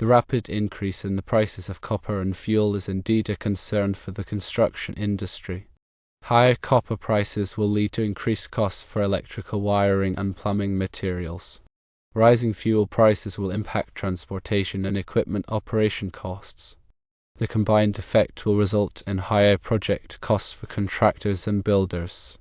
The rapid increase in the prices of copper and fuel is indeed a concern for the construction industry. Higher copper prices will lead to increased costs for electrical wiring and plumbing materials. Rising fuel prices will impact transportation and equipment operation costs. The combined effect will result in higher project costs for contractors and builders.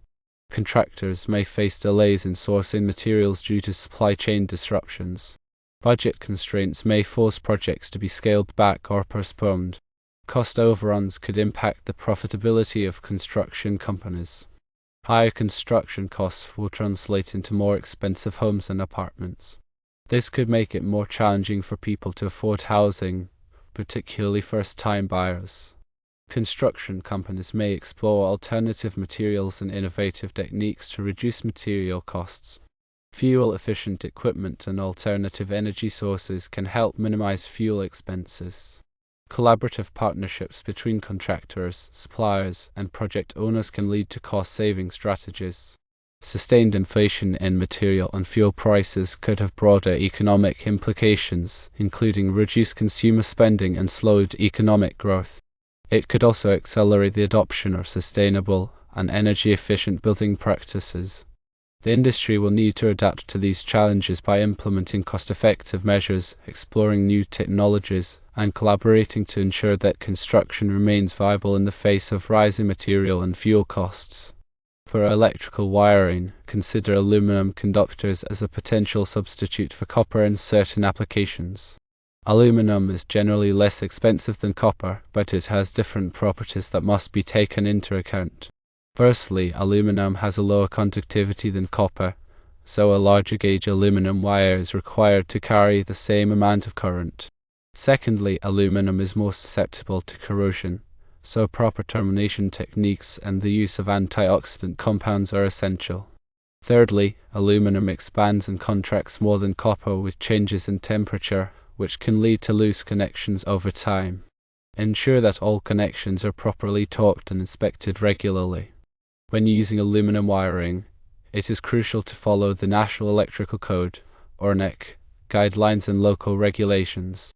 Contractors may face delays in sourcing materials due to supply chain disruptions. Budget constraints may force projects to be scaled back or postponed. Cost overruns could impact the profitability of construction companies. Higher construction costs will translate into more expensive homes and apartments. This could make it more challenging for people to afford housing, particularly first-time buyers. Construction companies may explore alternative materials and innovative techniques to reduce material costs. Fuel-efficient equipment and alternative energy sources can help minimize fuel expenses. Collaborative partnerships between contractors, suppliers, and project owners can lead to cost-saving strategies. Sustained inflation in material and fuel prices could have broader economic implications, including reduced consumer spending and slowed economic growth. It could also accelerate the adoption of sustainable and energy-efficient building practices. The industry will need to adapt to these challenges by implementing cost-effective measures, exploring new technologies, and collaborating to ensure that construction remains viable in the face of rising material and fuel costs. For electrical wiring, consider aluminum conductors as a potential substitute for copper in certain applications. Aluminum is generally less expensive than copper, but it has different properties that must be taken into account. Firstly, aluminum has a lower conductivity than copper, so a larger gauge aluminum wire is required to carry the same amount of current. Secondly, aluminum is more susceptible to corrosion, so proper termination techniques and the use of antioxidant compounds are essential. Thirdly, aluminum expands and contracts more than copper with changes in temperature, which can lead to loose connections over time. Ensure that all connections are properly torqued and inspected regularly. When using aluminum wiring, it is crucial to follow the National Electrical Code, or NEC, guidelines and local regulations.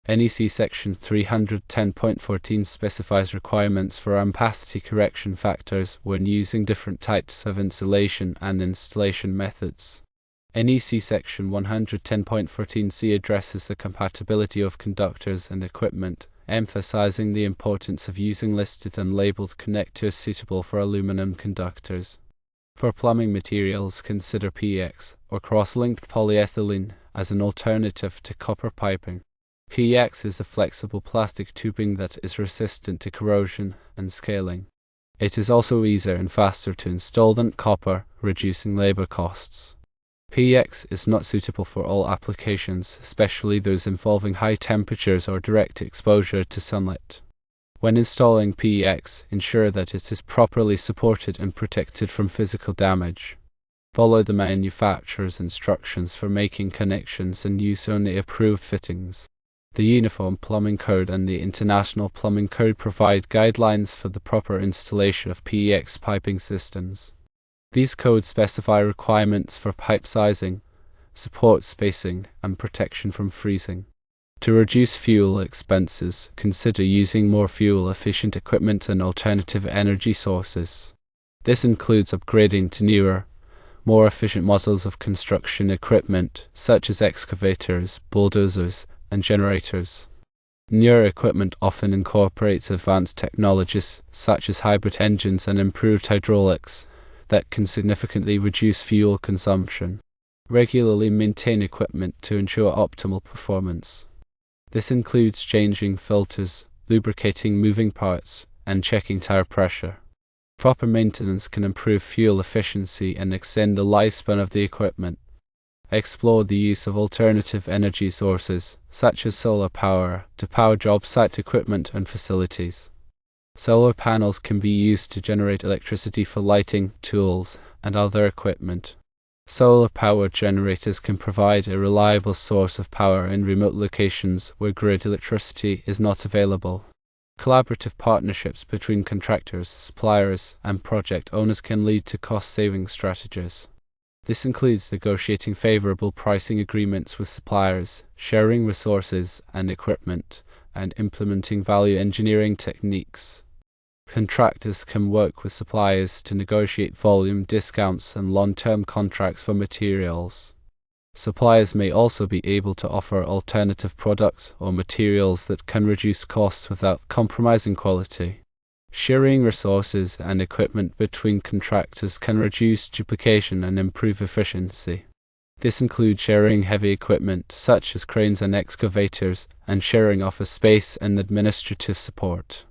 NEC Section 310.14 specifies requirements for ampacity correction factors when using different types of insulation and installation methods. NEC Section 110.14c addresses the compatibility of conductors and equipment, emphasizing the importance of using listed and labeled connectors suitable for aluminum conductors. For plumbing materials, consider PX, or cross-linked polyethylene, as an alternative to copper piping. PX is a flexible plastic tubing that is resistant to corrosion and scaling. It is also easier and faster to install than copper, reducing labor costs. PX is not suitable for all applications, especially those involving high temperatures or direct exposure to sunlight. When installing PX, ensure that it is properly supported and protected from physical damage. Follow the manufacturer's instructions for making connections and use only approved fittings. The Uniform Plumbing Code and the International Plumbing Code provide guidelines for the proper installation of PX piping systems. These codes specify requirements for pipe sizing, support spacing, and protection from freezing. To reduce fuel expenses, consider using more fuel-efficient equipment and alternative energy sources. This includes upgrading to newer, more efficient models of construction equipment, such as excavators, bulldozers, and generators. Newer equipment often incorporates advanced technologies, such as hybrid engines and improved hydraulics, that can significantly reduce fuel consumption. Regularly maintain equipment to ensure optimal performance. This includes changing filters, lubricating moving parts, and checking tire pressure. Proper maintenance can improve fuel efficiency and extend the lifespan of the equipment. Explore the use of alternative energy sources, such as solar power, to power job site equipment and facilities. Solar panels can be used to generate electricity for lighting, tools, and other equipment. Solar power generators can provide a reliable source of power in remote locations where grid electricity is not available. Collaborative partnerships between contractors, suppliers, and project owners can lead to cost-saving strategies. This includes negotiating favorable pricing agreements with suppliers, sharing resources and equipment, and implementing value engineering techniques. Contractors can work with suppliers to negotiate volume discounts and long-term contracts for materials. Suppliers may also be able to offer alternative products or materials that can reduce costs without compromising quality. Sharing resources and equipment between contractors can reduce duplication and improve efficiency. This includes sharing heavy equipment such as cranes and excavators, and sharing office space and administrative support.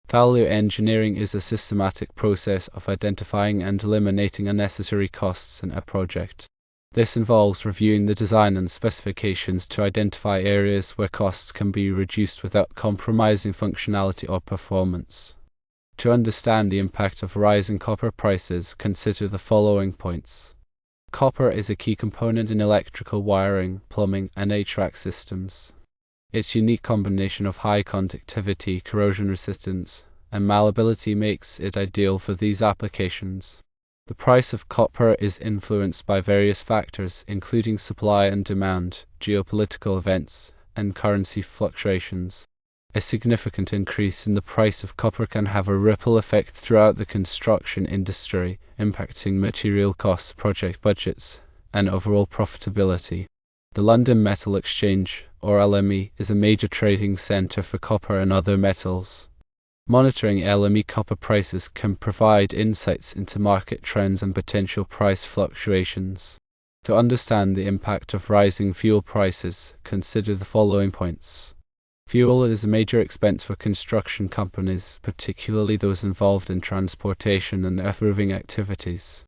Value engineering is a systematic process of identifying and eliminating unnecessary costs in a project. This involves reviewing the design and specifications to identify areas where costs can be reduced without compromising functionality or performance. To understand the impact of rising copper prices, consider the following points. Copper is a key component in electrical wiring, plumbing, and HVAC systems. Its unique combination of high conductivity, corrosion resistance, and malleability makes it ideal for these applications. The price of copper is influenced by various factors, including supply and demand, geopolitical events, and currency fluctuations. A significant increase in the price of copper can have a ripple effect throughout the construction industry, impacting material costs, project budgets, and overall profitability. The London Metal Exchange, or LME, is a major trading center for copper and other metals. Monitoring LME copper prices can provide insights into market trends and potential price fluctuations. To understand the impact of rising fuel prices, consider the following points. Fuel is a major expense for construction companies, particularly those involved in transportation and earth-moving activities.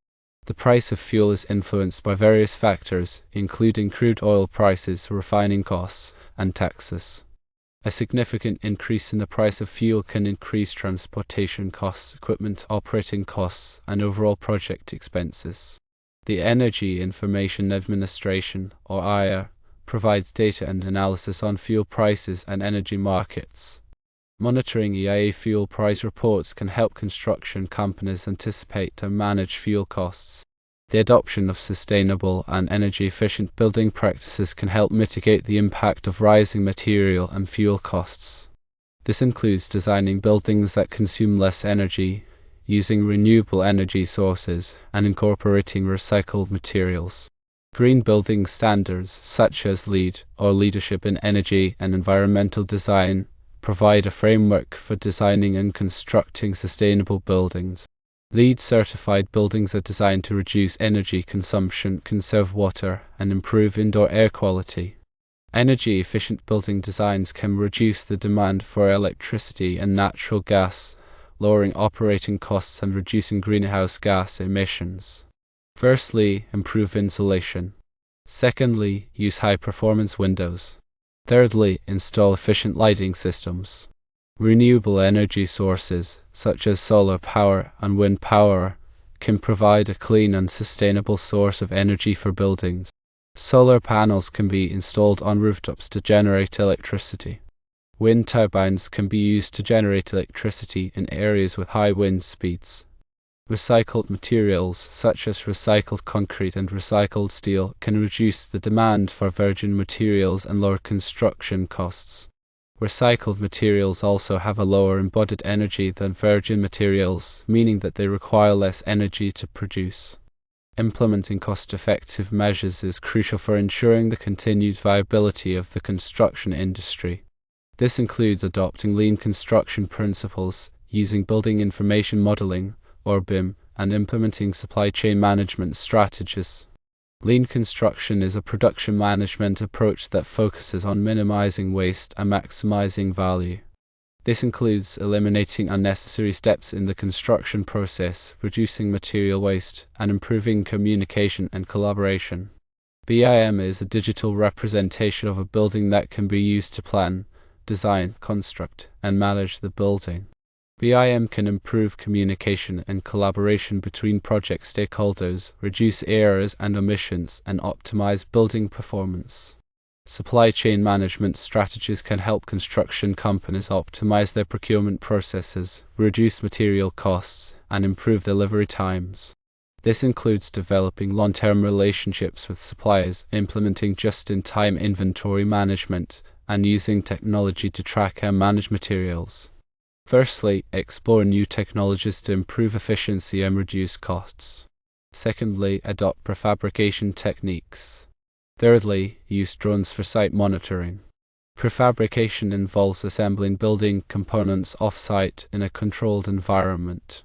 The price of fuel is influenced by various factors, including crude oil prices, refining costs, and taxes. A significant increase in the price of fuel can increase transportation costs, equipment operating costs, and overall project expenses. The Energy Information Administration, or EIA, provides data and analysis on fuel prices and energy markets. Monitoring EIA fuel price reports can help construction companies anticipate and manage fuel costs. The adoption of sustainable and energy-efficient building practices can help mitigate the impact of rising material and fuel costs. This includes designing buildings that consume less energy, using renewable energy sources, and incorporating recycled materials. Green building standards, such as LEED, or Leadership in Energy and Environmental Design, provide a framework for designing and constructing sustainable buildings. LEED-certified buildings are designed to reduce energy consumption, conserve water, and improve indoor air quality. Energy-efficient building designs can reduce the demand for electricity and natural gas, lowering operating costs and reducing greenhouse gas emissions. Firstly, improve insulation. Secondly, use high-performance windows. Thirdly, install efficient lighting systems. Renewable energy sources, such as solar power and wind power, can provide a clean and sustainable source of energy for buildings. Solar panels can be installed on rooftops to generate electricity. Wind turbines can be used to generate electricity in areas with high wind speeds. Recycled materials, such as recycled concrete and recycled steel, can reduce the demand for virgin materials and lower construction costs. Recycled materials also have a lower embodied energy than virgin materials, meaning that they require less energy to produce. Implementing cost-effective measures is crucial for ensuring the continued viability of the construction industry. This includes adopting lean construction principles, using building information modeling, or BIM, and implementing supply chain management strategies. Lean construction is a production management approach that focuses on minimizing waste and maximizing value. This includes eliminating unnecessary steps in the construction process, reducing material waste, and improving communication and collaboration. BIM is a digital representation of a building that can be used to plan, design, construct, and manage the building. BIM can improve communication and collaboration between project stakeholders, reduce errors and omissions, and optimize building performance. Supply chain management strategies can help construction companies optimize their procurement processes, reduce material costs, and improve delivery times. This includes developing long-term relationships with suppliers, implementing just-in-time inventory management, and using technology to track and manage materials. Firstly, explore new technologies to improve efficiency and reduce costs. Secondly, adopt prefabrication techniques. Thirdly, use drones for site monitoring. Prefabrication involves assembling building components off-site in a controlled environment.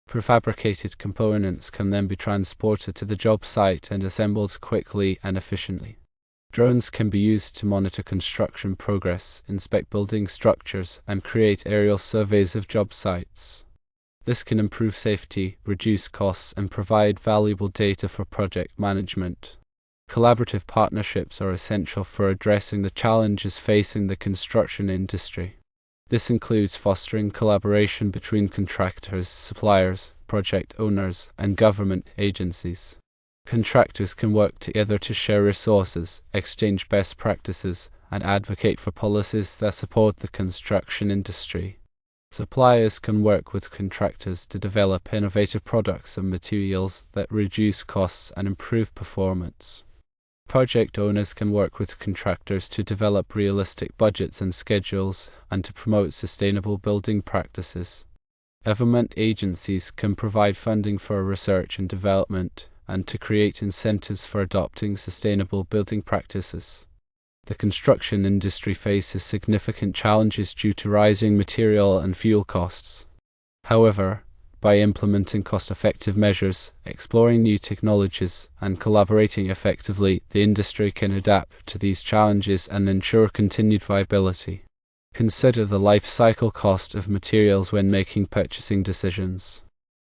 Prefabricated components can then be transported to the job site and assembled quickly and efficiently. Drones can be used to monitor construction progress, inspect building structures, and create aerial surveys of job sites. This can improve safety, reduce costs, and provide valuable data for project management. Collaborative partnerships are essential for addressing the challenges facing the construction industry. This includes fostering collaboration between contractors, suppliers, project owners, and government agencies. Contractors can work together to share resources, exchange best practices, and advocate for policies that support the construction industry. Suppliers can work with contractors to develop innovative products and materials that reduce costs and improve performance. Project owners can work with contractors to develop realistic budgets and schedules and to promote sustainable building practices. Government agencies can provide funding for research and development and to create incentives for adopting sustainable building practices. The construction industry faces significant challenges due to rising material and fuel costs. However, by implementing cost-effective measures, exploring new technologies, and collaborating effectively, the industry can adapt to these challenges and ensure continued viability. Consider the life cycle cost of materials when making purchasing decisions.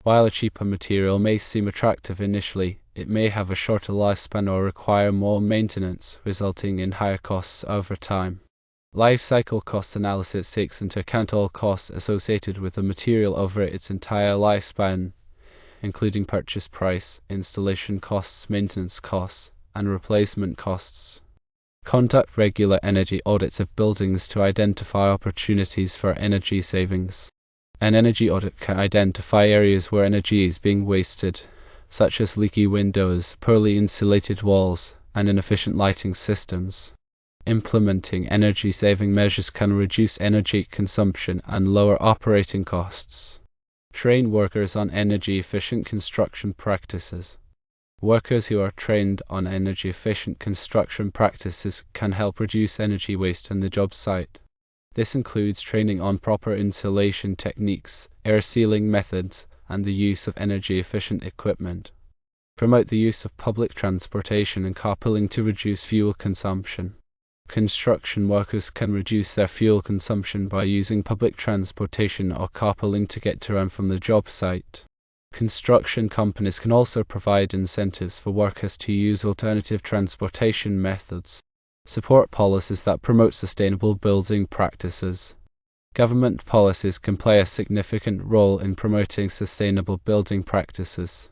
While a cheaper material may seem attractive initially, it may have a shorter lifespan or require more maintenance, resulting in higher costs over time. Life cycle cost analysis takes into account all costs associated with the material over its entire lifespan, including purchase price, installation costs, maintenance costs, and replacement costs. Conduct regular energy audits of buildings to identify opportunities for energy savings. An energy audit can identify areas where energy is being wasted, such as leaky windows, poorly insulated walls, and inefficient lighting systems. Implementing energy-saving measures can reduce energy consumption and lower operating costs. Train workers on energy-efficient construction practices. Workers who are trained on energy-efficient construction practices can help reduce energy waste on the job site. This includes training on proper insulation techniques, air sealing methods, and the use of energy-efficient equipment. Promote the use of public transportation and carpooling to reduce fuel consumption. Construction workers can reduce their fuel consumption by using public transportation or carpooling to get to and from the job site. Construction companies can also provide incentives for workers to use alternative transportation methods. Support policies that promote sustainable building practices. Government policies can play a significant role in promoting sustainable building practices.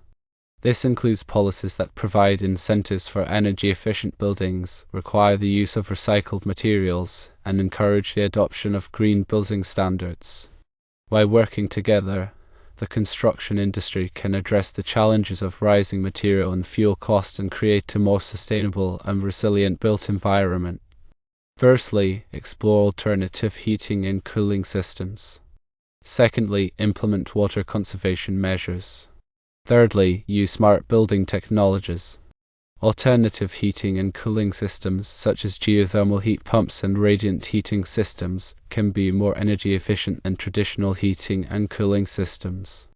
This includes policies that provide incentives for energy-efficient buildings, require the use of recycled materials, and encourage the adoption of green building standards. By working together, the construction industry can address the challenges of rising material and fuel costs and create a more sustainable and resilient built environment. Firstly, explore alternative heating and cooling systems. Secondly, implement water conservation measures. Thirdly, use smart building technologies. Alternative heating and cooling systems, such as geothermal heat pumps and radiant heating systems, can be more energy efficient than traditional heating and cooling systems.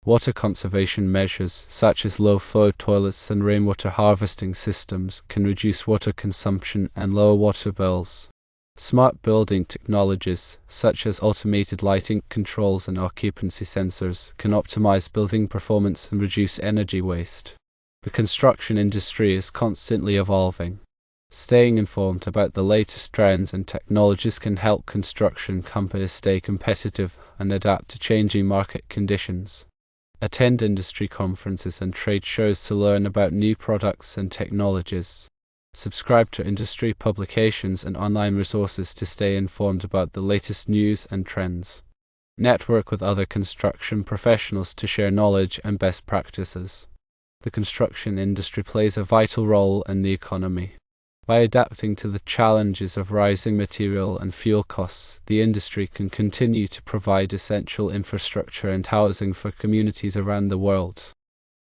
Water conservation measures, such as low-flow toilets and rainwater harvesting systems, can reduce water consumption and lower water bills. Smart building technologies, such as automated lighting controls and occupancy sensors, can optimize building performance and reduce energy waste. The construction industry is constantly evolving. Staying informed about the latest trends and technologies can help construction companies stay competitive and adapt to changing market conditions. Attend industry conferences and trade shows to learn about new products and technologies. Subscribe to industry publications and online resources to stay informed about the latest news and trends. Network with other construction professionals to share knowledge and best practices. the construction industry plays a vital role in the economy. By adapting to the challenges of rising material and fuel costs, the industry can continue to provide essential infrastructure and housing for communities around the world.